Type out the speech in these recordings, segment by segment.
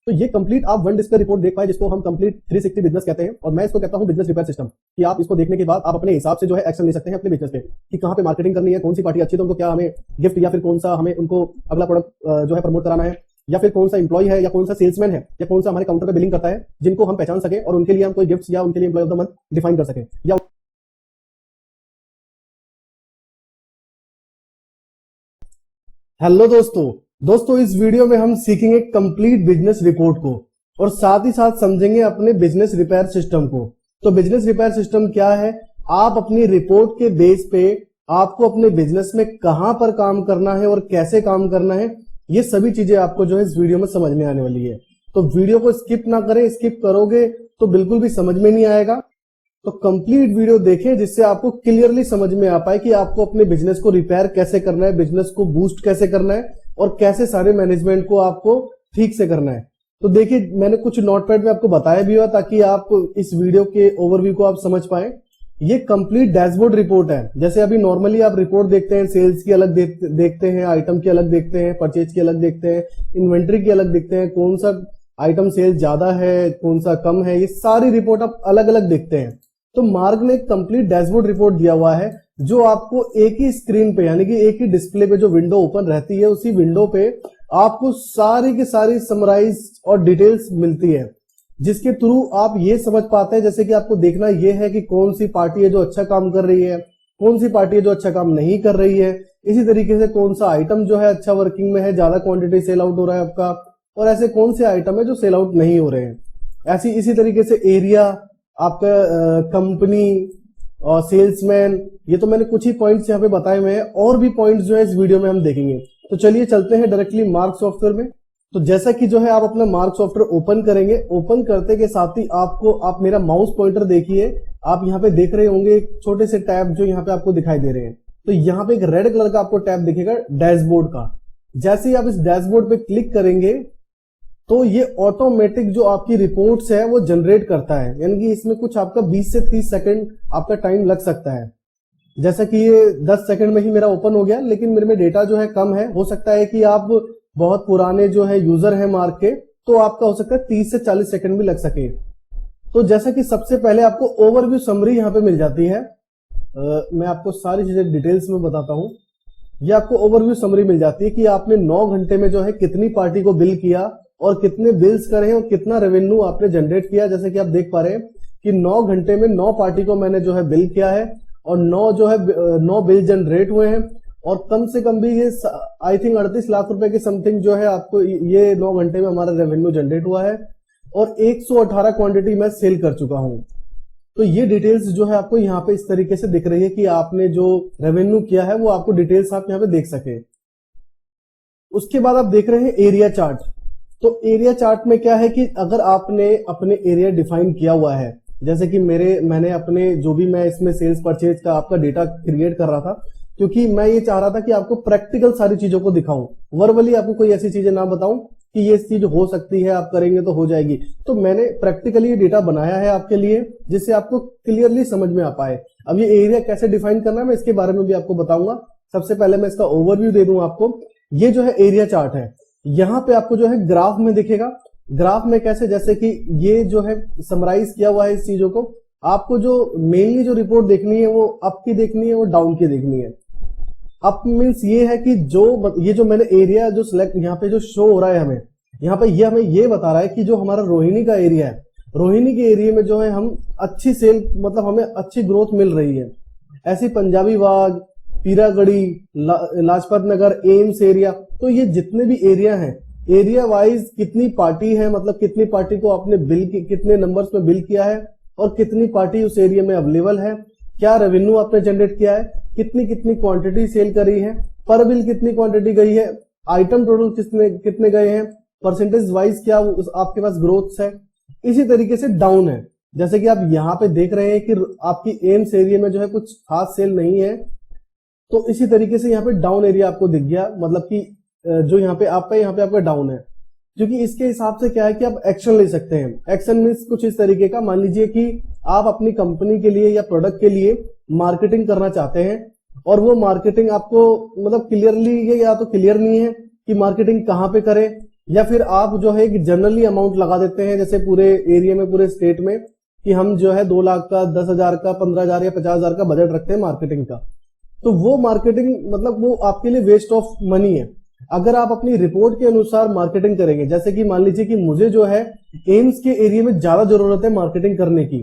तो ये कंप्लीट आप वन डिस्क रिपोर्ट देख पाए, जिसको हम कंप्लीट 360 बिजनेस कहते हैं, और मैं इसको कहता हूं बिजनेस रिपेयर सिस्टम, कि आप इसको देखने के बाद आप अपने हिसाब से जो है एक्शन ले सकते हैं अपने बिजनेस पे, कि कहां पे मार्केटिंग करनी है, कौन सी पार्टी अच्छी है तो उनको क्या हमें गिफ्ट या फिर कौन सा हमें उनको अगला प्रोडक्ट जो है प्रमोट कराना है, या फिर कौन सा इंप्लॉय है या कौन सा सेल्समैन है या कौन सा हमारे काउंटर पे बिलिंग करता है, जिनको हम पहचान सके और उनके लिए हम कोई गिफ्ट या उनके लिए employee of the month define कर सके। या हेलो दोस्तों इस वीडियो में हम सीखेंगे कंप्लीट बिजनेस रिपोर्ट को और साथ ही साथ समझेंगे अपने बिजनेस रिपेयर सिस्टम को। तो बिजनेस रिपेयर सिस्टम क्या है, आप अपनी रिपोर्ट के बेस पे आपको अपने बिजनेस में कहां पर काम करना है और कैसे काम करना है, ये सभी चीजें आपको जो है इस वीडियो में समझ में आने वाली है। तो वीडियो को स्किप ना करें, स्किप करोगे तो बिल्कुल भी समझ में नहीं आएगा। तो कंप्लीट वीडियो देखें जिससे आपको क्लियरली समझ में आ पाए कि आपको अपने बिजनेस को रिपेयर कैसे करना है, बिजनेस को बूस्ट कैसे करना है और कैसे सारे मैनेजमेंट को आपको ठीक से करना है। तो देखिए, मैंने कुछ नोटपैड में आपको बताया भी हुआ ताकि आप इस वीडियो के ओवरव्यू को आप समझ पाए। ये कंप्लीट डैशबोर्ड रिपोर्ट है। जैसे अभी नॉर्मली आप रिपोर्ट देखते हैं, सेल्स की अलग देखते हैं, आइटम की अलग देखते हैं, परचेज की अलग देखते हैं, इन्वेंट्री की अलग देखते हैं, कौन सा आइटम सेल ज्यादा है कौन सा कम है, ये सारी रिपोर्ट आप अलग अलग देखते हैं। तो मार्ग ने एक कंप्लीट डैशबोर्ड रिपोर्ट दिया हुआ है जो आपको एक ही स्क्रीन पे यानी कि एक ही डिस्प्ले पे जो विंडो ओपन रहती है उसी विंडो पे आपको सारी की सारी समराइज और डिटेल्स मिलती है, जिसके थ्रू आप ये समझ पाते हैं। जैसे कि आपको देखना ये है कि कौन सी पार्टी है जो अच्छा काम कर रही है, कौन सी पार्टी है जो अच्छा काम नहीं कर रही है, इसी तरीके से कौन सा आइटम जो है अच्छा वर्किंग में है, ज्यादा क्वांटिटी सेल आउट हो रहा है आपका, और ऐसे कौन से आइटम है जो सेल आउट नहीं हो रहे हैं। ऐसी इसी तरीके से एरिया, आपका कंपनी और सेल्समैन, ये तो मैंने कुछ ही पॉइंट्स यहाँ पे बताए हुए हैं, और भी पॉइंट्स जो है इस वीडियो में हम देखेंगे। तो चलिए चलते हैं डायरेक्टली मार्क सॉफ्टवेयर में। तो जैसा कि जो है आप अपना मार्क सॉफ्टवेयर ओपन करेंगे, ओपन करते के साथ ही आप मेरा माउस पॉइंटर देखिए, आप यहाँ पे देख रहे होंगे एक छोटे से टैब जो यहाँ पे आपको दिखाई दे रहे हैं। तो यहाँ पे एक रेड कलर का आपको टैब दिखेगा डैशबोर्ड का। जैसे ही आप इस डैशबोर्ड पे क्लिक करेंगे तो ये ऑटोमेटिक जो आपकी रिपोर्ट्स है वो जनरेट करता है, यानी कि इसमें कुछ आपका 20 से 30 सेकंड आपका टाइम लग सकता है। जैसा कि ये 10 सेकंड में ही मेरा ओपन हो गया, लेकिन मेरे में डेटा जो है कम है। हो सकता है कि आप बहुत पुराने जो है यूजर है मार्क के, तो आपका हो सकता है 30 से 40 सेकंड भी लग सके। तो जैसा कि सबसे पहले आपको ओवरव्यू समरी यहाँ पे मिल जाती है। मैं आपको सारी चीजें डिटेल्स में बताता हूँ। ये आपको ओवरव्यू समरी मिल जाती है कि आपने 9 घंटे में जो है कितनी पार्टी को बिल किया और कितने बिल्स करे हैं और कितना रेवेन्यू आपने जनरेट किया। जैसे कि आप देख पा रहे हैं कि 9 घंटे में 9 पार्टी को मैंने जो है बिल किया है और 9 जो है 9 बिल जनरेट हुए हैं, और कम से कम भी ये आई थिंक 38 लाख रुपए के समथिंग जो है आपको ये 9 घंटे में हमारा रेवेन्यू जनरेट हुआ है, और 118 क्वांटिटी मैं सेल कर चुका हूं। तो ये डिटेल्स जो है आपको यहाँ पे इस तरीके से दिख रही है कि आपने जो रेवेन्यू किया है वो आपको डिटेल्स आप यहाँ पे देख सके। उसके बाद आप देख रहे हैं एरिया चार्ट। तो एरिया चार्ट में क्या है कि अगर आपने अपने एरिया डिफाइन किया हुआ है, जैसे कि मैंने अपने जो भी मैं इसमें सेल्स परचेज का आपका डेटा क्रिएट कर रहा था, क्योंकि मैं ये चाह रहा था कि आपको प्रैक्टिकल सारी चीजों को दिखाऊं, वर्बली आपको कोई ऐसी चीजें ना बताऊं कि ये चीज हो सकती है, आप करेंगे तो हो जाएगी। तो मैंने प्रैक्टिकली ये डेटा बनाया है आपके लिए, जिससे आपको क्लियरली समझ में आ पाए। अब ये एरिया कैसे डिफाइन करना है मैं इसके बारे में भी आपको बताऊंगा। सबसे पहले मैं इसका ओवरव्यू दे दूं आपको। ये जो है एरिया चार्ट है, यहाँ पे आपको जो है ग्राफ में दिखेगा। ग्राफ में कैसे, जैसे कि ये जो है समराइज किया हुआ है इस चीजों को। आपको जो मेनली जो रिपोर्ट देखनी है वो अप की देखनी है, वो डाउन की देखनी है। अप मीन्स ये है कि ये जो मैंने एरिया जो सिलेक्ट यहाँ पे जो शो हो रहा है हमें, यहाँ पे ये हमें ये बता रहा है कि जो हमारा रोहिणी का एरिया है, रोहिणी के एरिया में जो है हम अच्छी सेल, मतलब हमें अच्छी ग्रोथ मिल रही है। ऐसी पंजाबी बाग, पीरागढ़ी, लाजपत नगर, एम्स एरिया, तो ये जितने भी एरिया हैं, एरिया वाइज कितनी पार्टी है, मतलब कितनी पार्टी को आपने बिल कितने नंबर्स में बिल किया है और कितनी पार्टी उस एरिया में अवेलेबल है, क्या रेवेन्यू आपने जनरेट किया है, कितनी कितनी क्वांटिटी सेल करी है, पर बिल कितनी क्वांटिटी गई है, आइटम टोटल कितने गए हैं, परसेंटेज वाइज क्या आपके पास ग्रोथ है। इसी तरीके से डाउन है, जैसे कि आप यहाँ पे देख रहे हैं कि आपकी एम्स एरिया में जो है कुछ खास सेल नहीं है, तो इसी तरीके से यहाँ पे डाउन एरिया आपको दिख गया, मतलब कि जो यहाँ पे आपका डाउन है। क्योंकि इसके हिसाब से क्या है कि आप एक्शन ले सकते हैं। एक्शन मीन्स कुछ इस तरीके का, मान लीजिए कि आप अपनी कंपनी के लिए या प्रोडक्ट के लिए मार्केटिंग करना चाहते हैं, और वो मार्केटिंग आपको मतलब क्लियरली ये या तो क्लियर नहीं है कि मार्केटिंग कहाँ पे करें, या फिर आप जो है एक जनरली अमाउंट लगा देते हैं, जैसे पूरे एरिया में, पूरे स्टेट में, कि हम जो है 2 लाख का, 10,000 का, 15,000 या 50,000 का बजट रखते हैं मार्केटिंग का। तो वो मार्केटिंग मतलब वो आपके लिए वेस्ट ऑफ मनी है। अगर आप अपनी रिपोर्ट के अनुसार मार्केटिंग करेंगे, जैसे कि मान लीजिए कि मुझे जो है एम्स के एरिया में ज्यादा जरूरत है मार्केटिंग करने की,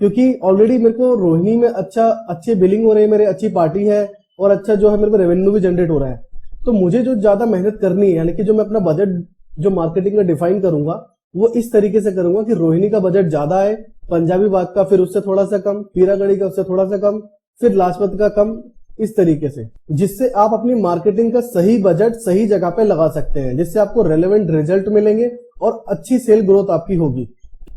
क्योंकि ऑलरेडी मेरे को रोहिणी में अच्छी बिलिंग हो रही है, मेरी अच्छी पार्टी है और अच्छा जो है मेरे को रेवेन्यू भी जनरेट हो रहा है। तो मुझे जो ज्यादा मेहनत करनी है, यानी कि जो मैं अपना बजट जो मार्केटिंग का डिफाइन करूंगा वो इस तरीके से करूंगा कि रोहिणी का बजट ज्यादा है, पंजाबी बाग का फिर उससे थोड़ा सा कम, पीरागढ़ी का उससे थोड़ा सा कम, फिर लाजपत का कम, इस तरीके से, जिससे आप अपनी मार्केटिंग का सही बजट सही जगह पे लगा सकते हैं, जिससे आपको रेलेवेंट रिजल्ट मिलेंगे और अच्छी सेल ग्रोथ आपकी होगी।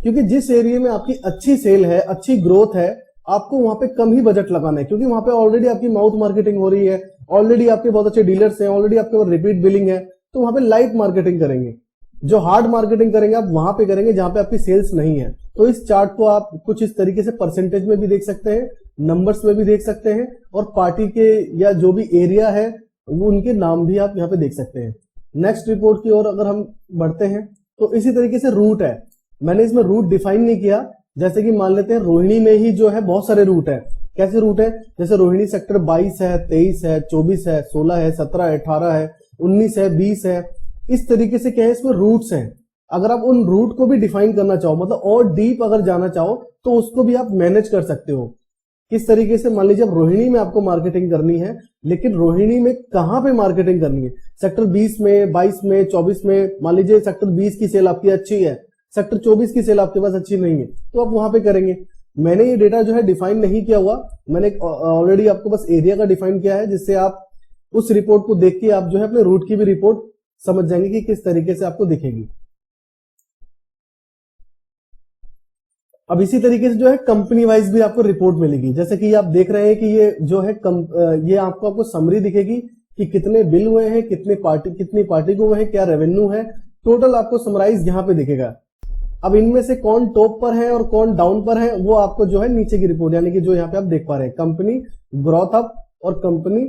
क्योंकि जिस एरिया में आपकी अच्छी सेल है, अच्छी ग्रोथ है, आपको वहां पे कम ही बजट लगाना है, क्योंकि वहां पे ऑलरेडी आपकी माउथ मार्केटिंग हो रही है, ऑलरेडी आपके बहुत अच्छे डीलर्स हैं, ऑलरेडी आपके पास रिपीट बिलिंग है, तो वहां पे लाइट मार्केटिंग करेंगे। जो हार्ड मार्केटिंग करेंगे आप वहां पे करेंगे जहां पे आपकी सेल्स नहीं है। तो इस चार्ट को आप कुछ इस तरीके से परसेंटेज में भी देख सकते हैं, नंबर्स में भी देख सकते हैं, और पार्टी के या जो भी एरिया है वो उनके नाम भी आप यहाँ पे देख सकते हैं। नेक्स्ट रिपोर्ट की ओर अगर हम बढ़ते हैं तो इसी तरीके से रूट है। मैंने इसमें रूट डिफाइन नहीं किया, जैसे कि मान लेते हैं रोहिणी में ही जो है बहुत सारे रूट है। कैसे रूट है? जैसे रोहिणी सेक्टर 22 है, 23 है, 24 है, 16 है, 17 है, 18 है, 19 है, 20 है, इस तरीके से क्या है, इसमें रूट्स हैं। अगर आप उन रूट को भी डिफाइन करना चाहो, मतलब और डीप अगर जाना चाहो, तो उसको भी आप मैनेज कर सकते हो। किस तरीके से? मान लीजिए अब रोहिणी में आपको मार्केटिंग करनी है, लेकिन रोहिणी में कहां पे मार्केटिंग करनी है? सेक्टर 20 में, 22 में, 24 में। मान लीजिए सेक्टर 20 की सेल आपकी अच्छी है, सेक्टर 24 की सेल आपके पास अच्छी नहीं है, तो आप वहां पे करेंगे। मैंने ये डेटा जो है डिफाइन नहीं किया हुआ, मैंने ऑलरेडी आपको बस एरिया का डिफाइन किया है, जिससे आप उस रिपोर्ट को देख के आप जो है अपने रूट की भी रिपोर्ट समझ जाएंगे कि किस तरीके से आपको दिखेगी। अब इसी तरीके से जो है कंपनी वाइज भी आपको रिपोर्ट मिलेगी। जैसे कि आप देख रहे हैं कि ये जो है ये आपको समरी दिखेगी कि कितने बिल हुए हैं, कितनी पार्टी को हुए हैं, क्या रेवेन्यू है, टोटल आपको समराइज यहाँ पे दिखेगा। अब इनमें से कौन टॉप पर है और कौन डाउन पर है, वो आपको जो है नीचे की रिपोर्ट, यानी कि जो यहाँ पे आप देख पा रहे हैं, कंपनी ग्रोथ अप और कंपनी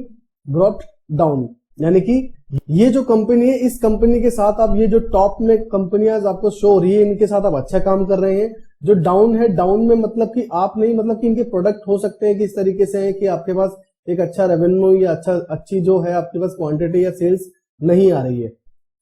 ग्रोथ डाउन, यानी कि ये जो कंपनी है, इस कंपनी के साथ आप ये जो टॉप में कंपनियां आपको शो हो रही है, इनके साथ आप अच्छा काम कर रहे हैं। जो डाउन है, डाउन में मतलब कि आप नहीं, मतलब कि इनके प्रोडक्ट हो सकते हैं कि इस तरीके से है कि आपके पास एक अच्छा रेवेन्यू या अच्छी जो है आपके पास क्वांटिटी या सेल्स नहीं आ रही है।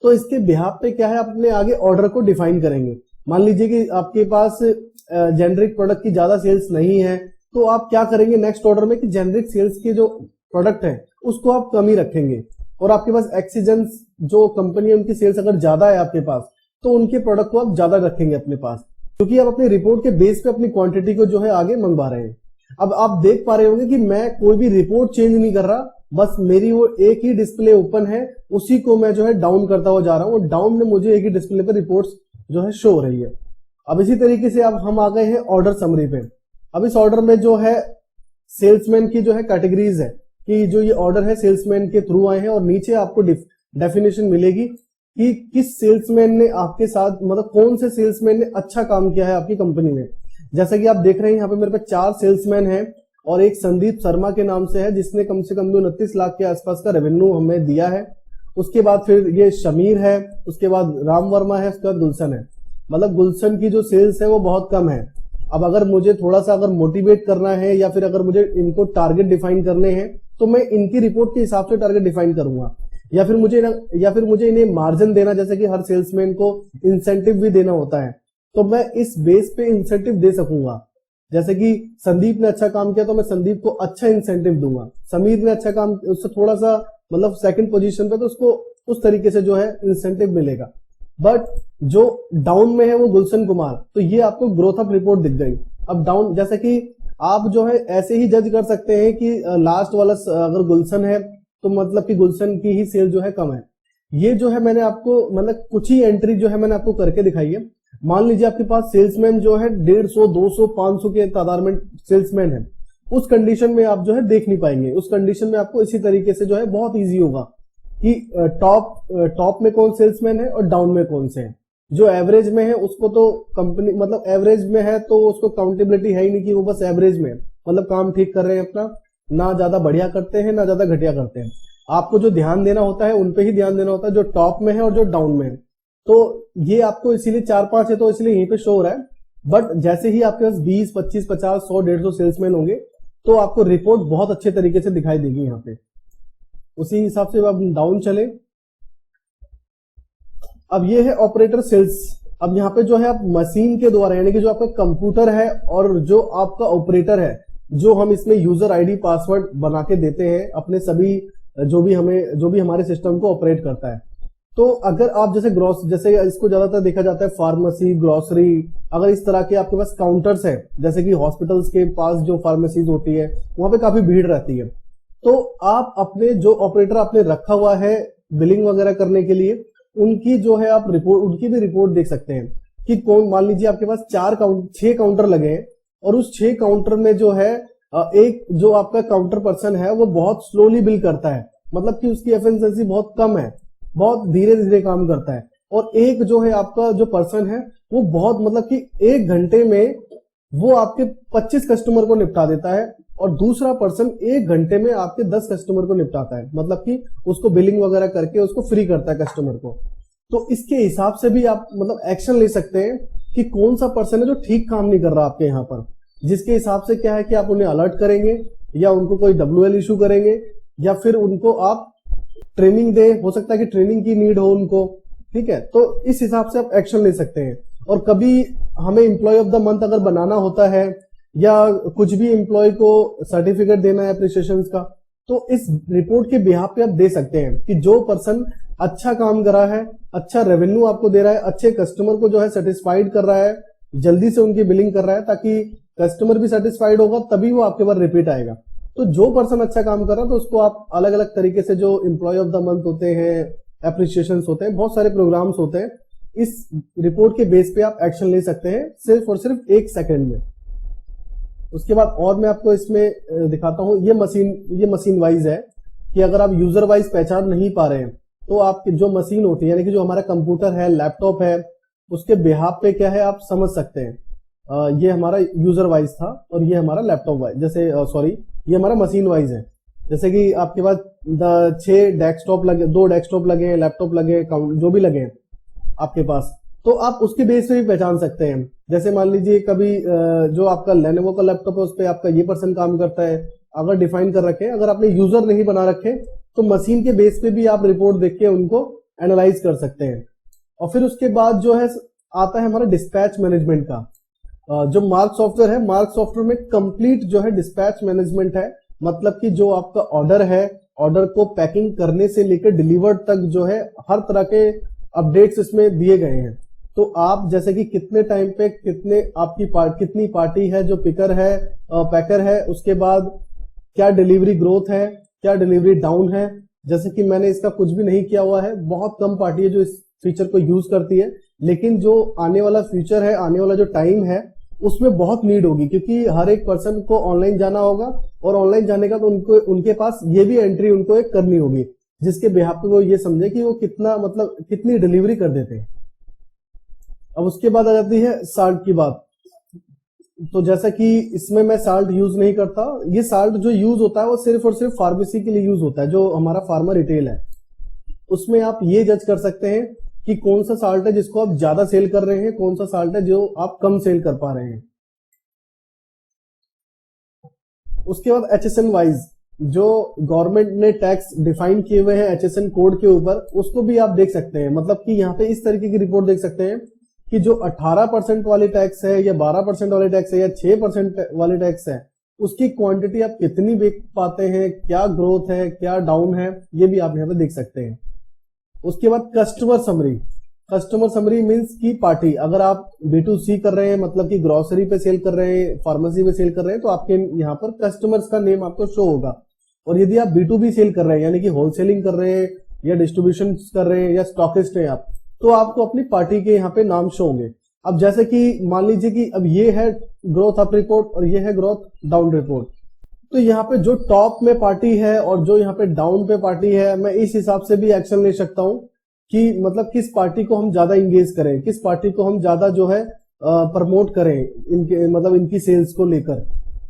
तो इसके बिहाफ पे क्या है, आप अपने आगे ऑर्डर को डिफाइन करेंगे। मान लीजिए कि आपके पास जेनरिक प्रोडक्ट की ज्यादा सेल्स नहीं है, तो आप क्या करेंगे नेक्स्ट ऑर्डर में कि जेनरिक सेल्स के जो प्रोडक्ट है उसको आप कम ही रखेंगे, और आपके पास एक्सीजेंस जो कंपनी है उनकी सेल्स अगर ज्यादा है आपके पास, तो उनके प्रोडक्ट को आप ज्यादा रखेंगे अपने पास, क्योंकि आप अपनी रिपोर्ट के बेस पे अपनी क्वांटिटी को जो है आगे मंगवा रहे हैं। अब आप देख पा रहे होंगे कि मैं कोई भी रिपोर्ट चेंज नहीं कर रहा, बस मेरी वो एक ही डिस्प्ले ओपन है, उसी को मैं जो है डाउन करता हुआ जा रहा हूँ, और डाउन में मुझे एक ही डिस्प्ले पर रिपोर्ट्स जो है शो हो रही है। अब इसी तरीके से अब हम आ गए हैं ऑर्डर समरी पे। अब इस ऑर्डर में जो है सेल्समैन की जो है कैटेगरीज है कि जो ये ऑर्डर है सेल्समैन के थ्रू आए हैं, और नीचे आपको डेफिनेशन मिलेगी कि किस सेल्समैन ने आपके साथ, मतलब कौन से सेल्समैन ने अच्छा काम किया है आपकी कंपनी में। जैसा कि आप देख रहे हैं यहाँ पे मेरे पास 4 सेल्समैन हैं, और एक संदीप शर्मा के नाम से है जिसने कम से कम 29 लाख के आसपास का रेवेन्यू हमें दिया है। उसके बाद फिर ये शमीर है, उसके बाद राम वर्मा है, उसके बाद गुलशन है। मतलब गुलशन की जो सेल्स है वो बहुत कम है। अब अगर मुझे थोड़ा सा अगर मोटिवेट करना है, या फिर अगर मुझे इनको टारगेट डिफाइन करने हैं, तो मैं इनकी रिपोर्ट के हिसाब से टारगेट डिफाइन करूंगा, या फिर मुझे इन्हें मार्जिन देना, जैसे कि हर सेल्समैन को इंसेंटिव भी देना होता है, तो मैं इस बेस पे इंसेंटिव दे सकूंगा। जैसे कि संदीप ने अच्छा काम किया तो मैं संदीप को अच्छा इंसेंटिव दूंगा, समीर ने अच्छा काम, उससे थोड़ा सा मतलब सेकंड पोजीशन पे, तो उसको उस तरीके से जो है इंसेंटिव मिलेगा। बट जो डाउन में है वो गुलशन कुमार, तो ये आपको ग्रोथ अप रिपोर्ट दिख गई। अब डाउन, जैसे कि आप जो है ऐसे ही जज कर सकते हैं कि लास्ट वाला अगर गुलशन है तो मतलब कि गुलशन की ही सेल जो है कम है। ये जो है मैंने आपको मतलब कुछ ही एंट्री जो है मैंने आपको करके दिखाई है। मान लीजिए आपके पास सेल्समैन जो है 150, 200, 500 के तादाद में सेल्समैन है, उस कंडीशन में आप जो है देख नहीं पाएंगे। उस कंडीशन में आपको इसी तरीके से जो है बहुत इजी होगा कि टॉप में कौन सेल्समैन है और डाउन में कौन से हैं। जो एवरेज में है उसको तो कंपनी, मतलब एवरेज में है तो उसको काउंटेबिलिटी है ही नहीं कि वो बस एवरेज में है, मतलब काम ठीक कर रहे हैं अपना, ना ज्यादा बढ़िया करते हैं ना ज्यादा घटिया करते हैं। आपको जो ध्यान देना होता है उन पे ही ध्यान देना होता है, जो टॉप में है और जो डाउन में है। तो ये आपको इसीलिए 4-5 है तो इसलिए यहीं पे शो हो रहा है, बट जैसे ही आपके पास 20, 25, 50, 100, 150 सेल्समैन होंगे तो आपको रिपोर्ट बहुत अच्छे तरीके से दिखाई देगी यहाँ पे। उसी हिसाब से अब डाउन चले। अब ये है ऑपरेटर सेल्स। अब यहाँ पे जो है आप मशीन के द्वारा, यानी कि जो आपका कंप्यूटर है और जो आपका ऑपरेटर है, जो हम इसमें यूजर आईडी पासवर्ड बना के देते हैं अपने सभी जो भी हमारे सिस्टम को ऑपरेट करता है। तो अगर आप जैसे इसको ज्यादातर देखा जाता है फार्मेसी, ग्रोसरी, अगर इस तरह के आपके पास काउंटर्स है, जैसे कि हॉस्पिटल्स के पास जो फार्मेसीज होती है वहां पे काफी भीड़ रहती है, तो आप अपने जो ऑपरेटर आपने रखा हुआ है बिलिंग वगैरह करने के लिए, उनकी जो है आप रिपोर्ट, उनकी भी रिपोर्ट देख सकते हैं कि कौन, मान लीजिए आपके पास 6 काउंटर लगे हैं और उस 6 काउंटर में जो है एक जो आपका काउंटर पर्सन है वो बहुत स्लोली बिल करता है, मतलब कि उसकी एफिशिएंसी बहुत कम है, बहुत धीरे धीरे काम करता है। और एक जो है आपका जो पर्सन है वो बहुत, मतलब कि 1 घंटे में वो आपके 25 कस्टमर को निपटा देता है, और दूसरा पर्सन 1 घंटे में आपके 10 कस्टमर को निपटाता है, मतलब कि उसको बिलिंग वगैरह करके उसको फ्री करता है कस्टमर को। तो इसके हिसाब से भी आप मतलब एक्शन ले सकते हैं कि कौन सा पर्सन है जो ठीक काम नहीं कर रहा आपके यहाँ पर, जिसके हिसाब से क्या है कि आप उन्हें अलर्ट करेंगे या उनको कोई WL इशू करेंगे या फिर उनको आप ट्रेनिंग दे, हो सकता है कि ट्रेनिंग की नीड हो उनको, ठीक है। तो इस हिसाब से आप एक्शन ले सकते हैं। और कभी हमें एम्प्लॉय ऑफ द मंथ अगर बनाना होता है या कुछ भी एम्प्लॉय को सर्टिफिकेट देना है अप्रिसिएशन का, तो इस रिपोर्ट के बिहाफ पे आप दे सकते हैं कि जो पर्सन अच्छा काम कर रहा है, अच्छा रेवेन्यू आपको दे रहा है, अच्छे कस्टमर को जो है सेटिस्फाइड कर रहा है, जल्दी से उनकी बिलिंग कर रहा है, ताकि कस्टमर भी सेटिस्फाइड होगा तभी वो आपके पास रिपीट आएगा। तो जो पर्सन अच्छा काम कर रहा है तो उसको आप अलग अलग तरीके से, जो एम्प्लॉय ऑफ द मंथ होते हैं, एप्रिसिएशन होते हैं, बहुत सारे प्रोग्राम्स होते हैं, इस रिपोर्ट के बेस पे आप एक्शन ले सकते हैं सिर्फ और सिर्फ 1 सेकंड में। उसके बाद और मैं आपको इसमें दिखाता हूं, ये मशीन वाइज है कि अगर आप यूजर वाइज पहचान नहीं पा रहे हैं तो आपकी जो मशीन होती है, यानी कि जो हमारा कंप्यूटर है, लैपटॉप है, उसके बिहाफ पे क्या है आप समझ सकते हैं। ये हमारा यूजर वाइज था और ये हमारा लैपटॉप वाइज, जैसे सॉरी ये हमारा मशीन वाइज है। जैसे कि आपके पास 2 डेस्कटॉप लगे हैं, लैपटॉप लगे, जो भी लगे हैं आपके पास, तो आप उसके बेस पे भी पहचान सकते हैं। जैसे मान लीजिए कभी जो आपका लेनोवो का लैपटॉप है उस पर आपका ये पर्सन काम करता है, अगर डिफाइन कर रखे, अगर आपने यूजर नहीं बना रखे तो मशीन के बेस पे भी आप रिपोर्ट देख के उनको एनालाइज कर सकते हैं। और फिर उसके बाद जो है आता है हमारा डिस्पैच मैनेजमेंट का। जो मार्क सॉफ्टवेयर है, मार्क सॉफ्टवेयर में कंप्लीट जो है डिस्पैच मैनेजमेंट है, मतलब कि जो आपका ऑर्डर है, ऑर्डर को पैकिंग करने से लेकर डिलीवर्ड तक जो है हर तरह के अपडेट्स इसमें दिए गए हैं। तो आप जैसे कि कितने टाइम पे कितने कितनी पार्टी है जो पिकर है, पैकर है, उसके बाद क्या डिलीवरी ग्रोथ है, क्या डिलीवरी डाउन है। जैसे कि मैंने इसका कुछ भी नहीं किया हुआ है, बहुत कम पार्टी है जो इस फीचर को यूज करती है, लेकिन जो आने वाला फ्यूचर है, आने वाला जो टाइम है, उसमें बहुत नीड होगी, क्योंकि हर एक पर्सन को ऑनलाइन जाना होगा और ऑनलाइन जाने का तो उनके पास ये भी एंट्री उनको एक करनी होगी, जिसके बिहाफ पे वो ये समझे कि वो कितनी डिलीवरी कर देते हैं। अब उसके बाद आ जाती है साल्ट की बात। तो जैसा कि इसमें मैं साल्ट यूज नहीं करता, ये साल्ट जो यूज होता है वो सिर्फ और सिर्फ फार्मेसी के लिए यूज होता है, जो हमारा फार्मा रिटेल है उसमें आप ये जज कर सकते हैं कि कौन सा साल्ट है जिसको आप ज्यादा सेल कर रहे हैं, कौन सा साल्ट है जो आप कम सेल कर पा रहे हैं। उसके बाद HSN वाइज जो गवर्नमेंट ने टैक्स डिफाइन किए हुए हैं HSN कोड के ऊपर, उसको भी आप देख सकते हैं। मतलब कि यहाँ पे इस तरीके की रिपोर्ट देख सकते हैं कि जो 18% वाली टैक्स है या 12% वाली टैक्स है या 6% वाली टैक्स है, उसकी क्वांटिटी आप कितनी बेच पाते हैं, क्या ग्रोथ है, क्या डाउन है, ये भी आप यहाँ पे देख सकते हैं। उसके बाद कस्टमर समरी मींस की पार्टी, अगर आप B2C कर रहे हैं, मतलब कि ग्रोसरी पे सेल कर रहे हैं, फार्मेसी पे सेल कर रहे हैं, तो आपके यहाँ पर कस्टमर्स का नेम आपको शो होगा। और यदि आप B2B सेल कर रहे हैं, यानी कि होलसेलिंग कर रहे हैं या डिस्ट्रीब्यूशन कर रहे हैं या स्टॉकिस्ट हैं आप, तो आपको अपनी पार्टी के यहाँ पे नाम शो होंगे। अब जैसे कि मान लीजिए कि अब ये है ग्रोथ अप रिपोर्ट और ये है ग्रोथ डाउन रिपोर्ट, तो यहाँ पे जो टॉप में पार्टी है और जो यहाँ पे डाउन पे पार्टी है, मैं इस हिसाब से भी एक्शन ले सकता हूँ कि मतलब किस पार्टी को हम ज्यादा इंगेज करें, किस पार्टी को हम ज्यादा जो है प्रमोट करें इनके, मतलब इनकी सेल्स को लेकर,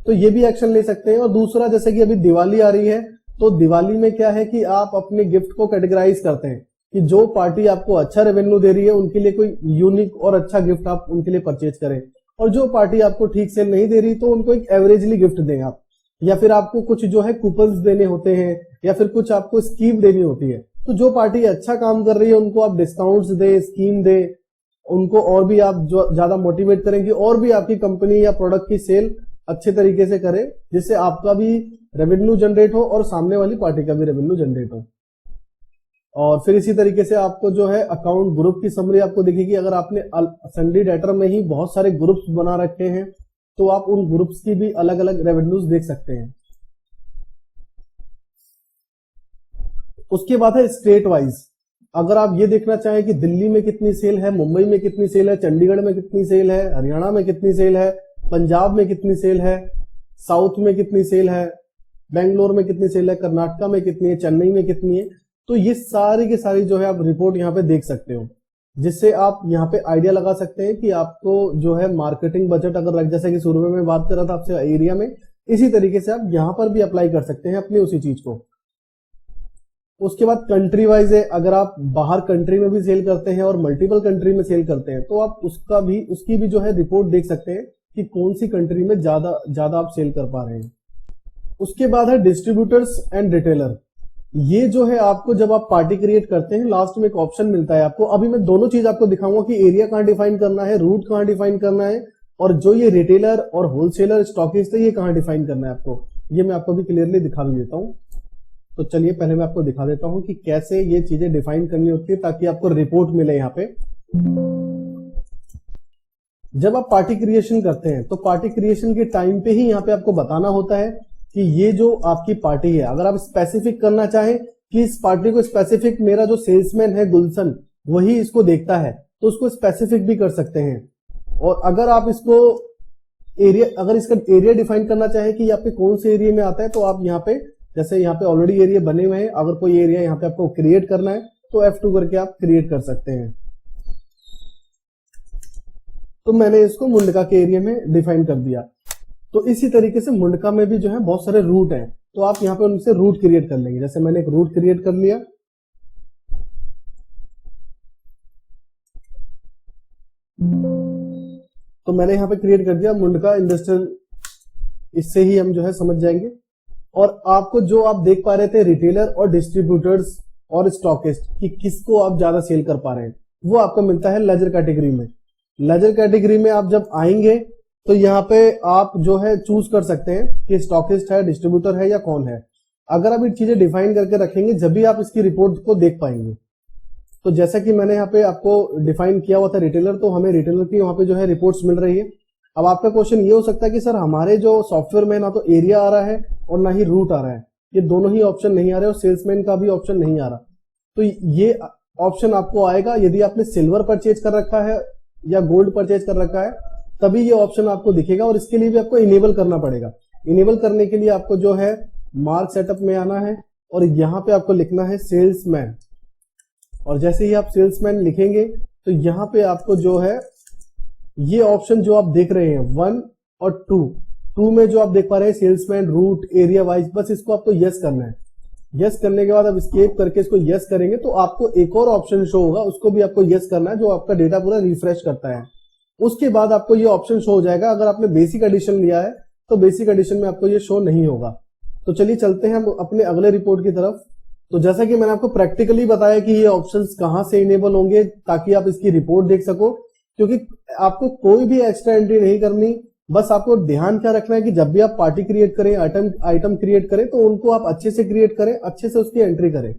तो ये भी एक्शन ले सकते हैं। और दूसरा, जैसे कि अभी दिवाली आ रही है, तो दिवाली में क्या है कि आप अपने गिफ्ट को कैटेगराइज करते हैं कि जो पार्टी आपको अच्छा रेवेन्यू दे रही है उनके लिए कोई यूनिक और अच्छा गिफ्ट आप उनके लिए परचेज करें, और जो पार्टी आपको ठीक सेल नहीं दे रही तो उनको एक एवरेजली गिफ्ट दें आप, या फिर आपको कुछ जो है कूपन्स देने होते हैं, या फिर कुछ आपको स्कीम देनी होती है। तो जो पार्टी अच्छा काम कर रही है उनको आप डिस्काउंट्स दे, स्कीम दे, उनको और भी आप जो ज्यादा मोटिवेट करेंगे और भी आपकी कंपनी या प्रोडक्ट की सेल अच्छे तरीके से करे, जिससे आपका भी रेवेन्यू जनरेट हो और सामने वाली पार्टी का भी रेवेन्यू जनरेट हो। और फिर इसी तरीके से आपको जो है अकाउंट ग्रुप की समरी आपको दिखेगी। अगर आपने सन्डी डेटर में ही बहुत सारे ग्रुप्स बना रखे हैं तो आप उन ग्रुप्स की भी अलग अलग रेवेन्यूज देख सकते हैं। उसके बाद है स्टेट वाइज। अगर आप ये देखना चाहें कि दिल्ली में कितनी सेल है, मुंबई में कितनी सेल है, चंडीगढ़ में कितनी सेल है, हरियाणा में कितनी सेल है, पंजाब में कितनी सेल है, साउथ में कितनी सेल है, बेंगलोर में कितनी सेल है, कर्नाटका में कितनी है, चेन्नई में कितनी है, तो ये सारी की सारी जो है आप रिपोर्ट यहाँ पे देख सकते हो, जिससे आप यहाँ पे आइडिया लगा सकते हैं कि आपको जो है मार्केटिंग बजट अगर जैसे कि शुरू में मैं बात कर रहा था आपसे एरिया में, इसी तरीके से आप यहाँ पर भी अप्लाई कर सकते हैं अपनी उसी चीज को। उसके बाद कंट्री वाइज है, अगर आप बाहर कंट्री में भी सेल करते हैं और मल्टीपल कंट्री में सेल करते हैं तो आप उसकी भी जो है रिपोर्ट देख सकते हैं कि कौन सी कंट्री में ज्यादा आप सेल कर पा रहे हैं। उसके बाद है डिस्ट्रीब्यूटर्स एंड रिटेलर। ये जो है आपको जब आप पार्टी क्रिएट करते हैं लास्ट में एक ऑप्शन मिलता है आपको। अभी मैं दोनों चीज आपको दिखाऊंगा कि एरिया कहां डिफाइन करना है, रूट कहां डिफाइन करना है, और जो ये रिटेलर और होलसेलर स्टॉकिस्ट है ये कहां डिफाइन करना है आपको। ये मैं आपको भी क्लियरली दिखा भी देता हूं। तो चलिए पहले मैं आपको दिखा देता हूं कि कैसे ये चीजें डिफाइन करनी होती है ताकि आपको रिपोर्ट मिले। यहाँ पे जब आप पार्टी क्रिएशन करते हैं तो पार्टी क्रिएशन के टाइम पे ही यहाँ पे आपको बताना होता है कि ये जो आपकी पार्टी है, अगर आप स्पेसिफिक करना चाहें कि इस पार्टी को स्पेसिफिक मेरा जो सेल्समैन है गुलशन वही इसको देखता है तो उसको स्पेसिफिक भी कर सकते हैं। और अगर आप इसको अगर इसका एरिया डिफाइन करना चाहें कि आपके कौन से एरिया में आता है तो आप यहाँ पे, जैसे यहाँ पे ऑलरेडी एरिया बने हुए हैं, अगर कोई एरिया यहाँ पे आपको क्रिएट करना है तो F2 करके आप क्रिएट कर सकते हैं। तो मैंने इसको मुंडका के एरिया में डिफाइन कर दिया। तो इसी तरीके से मुंडका में भी जो है बहुत सारे रूट हैं, तो आप यहाँ पे उनसे रूट क्रिएट कर लेंगे। जैसे मैंने एक रूट क्रिएट कर लिया, तो मैंने यहाँ पे क्रिएट कर दिया मुंडका इंडस्ट्रियल, इससे ही हम जो है समझ जाएंगे। और आपको जो आप देख पा रहे थे रिटेलर और डिस्ट्रीब्यूटर्स और स्टॉकिस्ट कि किसको आप ज्यादा सेल कर पा रहे हैं, वो आपको मिलता है लेजर कैटेगरी में। लेजर कैटेगरी में आप जब आएंगे तो यहाँ पे आप जो है चूज कर सकते हैं कि स्टॉकिस्ट है, डिस्ट्रीब्यूटर है या कौन है। अगर आप ये चीजें डिफाइन करके रखेंगे जब भी आप इसकी रिपोर्ट को देख पाएंगे। तो जैसा कि मैंने यहाँ पे आपको डिफाइन किया हुआ था रिटेलर, तो हमें रिटेलर की वहां पे जो है रिपोर्ट्स मिल रही है। अब आपका क्वेश्चन ये हो सकता है कि सर हमारे जो सॉफ्टवेयर में ना तो एरिया आ रहा है और ना ही रूट आ रहा है, ये दोनों ही ऑप्शन नहीं आ रहे और सेल्समैन का भी ऑप्शन नहीं आ रहा। तो ये ऑप्शन आपको आएगा यदि आपने सिल्वर परचेज कर रखा है या गोल्ड परचेज कर रखा है, तभी ये ऑप्शन आपको दिखेगा। और इसके लिए भी आपको इनेबल करना पड़ेगा। इनेबल करने के लिए आपको जो है मार्क सेटअप में आना है और यहाँ पे आपको लिखना है सेल्समैन। और जैसे ही आप सेल्समैन लिखेंगे तो यहाँ पे आपको जो है ये ऑप्शन जो आप देख रहे हैं 1 और 2 में जो आप देख पा रहे हैं सेल्समैन, रूट, एरिया वाइज, बस इसको आपको यस करना है। यस करने के बाद आप स्केप करके इसको यस करेंगे तो आपको एक और ऑप्शन शो होगा, उसको भी आपको यस करना है, जो आपका डेटा पूरा रिफ्रेश करता है। उसके बाद आपको ये ऑप्शन शो हो जाएगा। अगर आपने बेसिक एडिशन लिया है तो बेसिक एडिशन में आपको ये शो नहीं होगा। तो चलिए चलते हैं हम अपने अगले रिपोर्ट की तरफ। तो जैसा कि मैंने आपको प्रैक्टिकली बताया कि ये ऑप्शंस कहां से इनेबल होंगे ताकि आप इसकी रिपोर्ट देख सको, क्योंकि आपको कोई भी एक्स्ट्रा एंट्री नहीं करनी। बस आपको ध्यान क्या रखना है कि जब भी आप पार्टी क्रिएट करें, आइटम क्रिएट करें, तो उनको आप अच्छे से क्रिएट करें, अच्छे से उसकी एंट्री करें।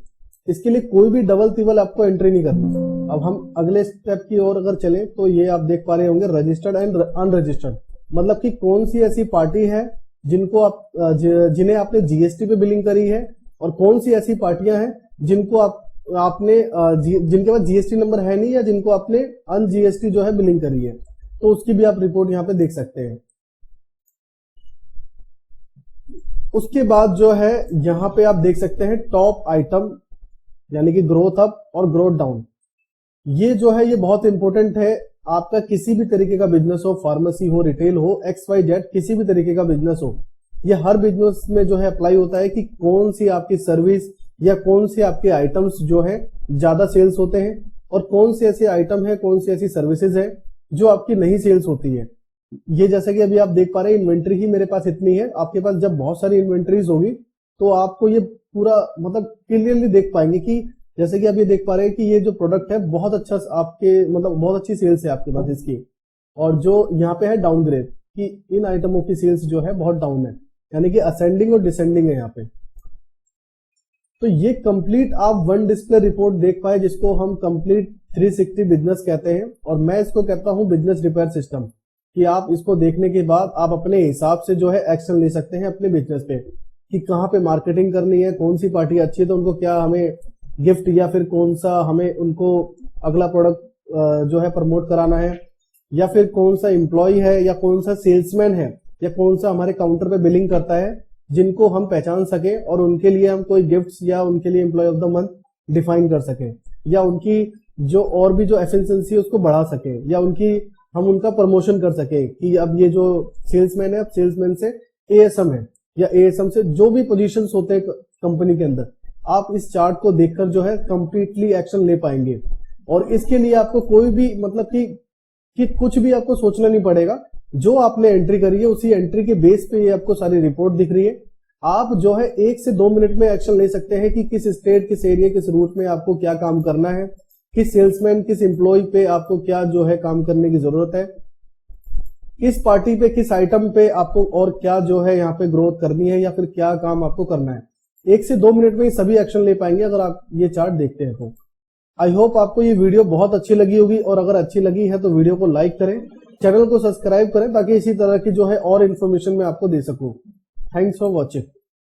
इसके लिए कोई भी डबल तिबल आपको एंट्री नहीं करनी। अब हम अगले स्टेप की ओर अगर चलें तो ये आप देख पा रहे होंगे रजिस्टर्ड एंड अनरजिस्टर्ड, मतलब कि कौन सी ऐसी पार्टी है जिनको आप जिन्हें आपने जीएसटी पे बिलिंग करी है, और कौन सी ऐसी पार्टियां हैं जिनको आपने जिनके पास जीएसटी नंबर है नहीं या जिनको आपने अन जीएसटी जो है बिलिंग करी है। तो उसकी भी आप रिपोर्ट यहाँ पे देख सकते हैं। उसके बाद जो है यहाँ पे आप देख सकते हैं टॉप आइटम, यानी कि ग्रोथ अप और ग्रोथ डाउन। ये जो है ये बहुत इंपॉर्टेंट है। आपका किसी भी तरीके का बिजनेस हो, फार्मेसी हो, रिटेल हो, XYZ किसी भी तरीके का बिजनेस हो, ये हर बिजनेस में जो है अप्लाई होता है कि कौन सी आपकी सर्विस या कौन से आपके आइटम्स जो है ज्यादा सेल्स होते हैं और कौन से ऐसे आइटम है, कौन सी ऐसी सर्विसेज है जो आपकी नहीं सेल्स होती है। ये जैसे कि अभी आप देख पा रहे हैं इन्वेंट्री ही मेरे पास इतनी है। आपके पास जब बहुत सारी इन्वेंट्रीज होगी तो आपको ये पूरा मतलब क्लियरली देख पाएंगे कि जैसे कि आप ये देख पा रहे हैं कि ये जो प्रोडक्ट है बहुत अच्छा आपके मतलब बहुत अच्छी सेल्स है आपके पास इसकी, और जो यहाँ पे है डाउनग्रेड कि इन आइटमों की सेल्स जो है बहुत डाउन है, यानी कि असेंडिंग और डिसेंडिंग है यहाँ पे। तो ये कंप्लीट आप वन डिस्प्ले रिपोर्ट देख पाए जिसको हम कंप्लीट 360 बिजनेस कहते हैं, और मैं इसको कहता हूँ बिजनेस रिपेयर सिस्टम, कि आप इसको देखने के बाद आप अपने हिसाब से जो है एक्शन ले सकते हैं अपने बिजनेस पे कि कहाँ पे मार्केटिंग करनी है, कौन सी पार्टी अच्छी है तो उनको क्या हमें गिफ्ट या फिर कौन सा हमें उनको अगला प्रोडक्ट जो है प्रमोट कराना है, या फिर कौन सा एम्प्लॉय है या कौन सा सेल्समैन है या कौन सा हमारे काउंटर पे बिलिंग करता है जिनको हम पहचान सके और उनके लिए हम कोई गिफ्ट्स या उनके लिए employee of the month define कर सके, या उनकी जो और भी जो एफिशिएंसी है उसको बढ़ा सके, या उनकी हम उनका प्रमोशन कर सके कि अब ये जो सेल्समैन है अब सेल्समैन से एएसएम है या एएसएम से जो भी पोजीशंस होते हैं कंपनी के अंदर, आप इस चार्ट को देखकर जो है कंप्लीटली एक्शन ले पाएंगे। और इसके लिए आपको कोई भी मतलब कि कुछ भी आपको सोचना नहीं पड़ेगा, जो आपने एंट्री करी है उसी एंट्री के बेस पे ये आपको सारी रिपोर्ट दिख रही है। आप जो है 1 से 2 मिनट में एक्शन ले सकते हैं कि किस स्टेट, किस एरिया, किस रूट में आपको क्या काम करना है, किस सेल्समैन, किस एम्प्लॉय पे आपको क्या जो है काम करने की जरूरत है, किस पार्टी पे, किस आइटम पे आपको और क्या जो है यहाँ पे ग्रोथ करनी है या फिर क्या काम आपको करना है। 1 से 2 मिनट में ये सभी एक्शन ले पाएंगे अगर आप ये चार्ट देखते हैं तो। आई होप आपको ये वीडियो बहुत अच्छी लगी होगी, और अगर अच्छी लगी है तो वीडियो को लाइक करें, चैनल को सब्सक्राइब करें ताकि इसी तरह की जो है और इन्फॉर्मेशन मैं आपको दे सकूं। Thanks for watching.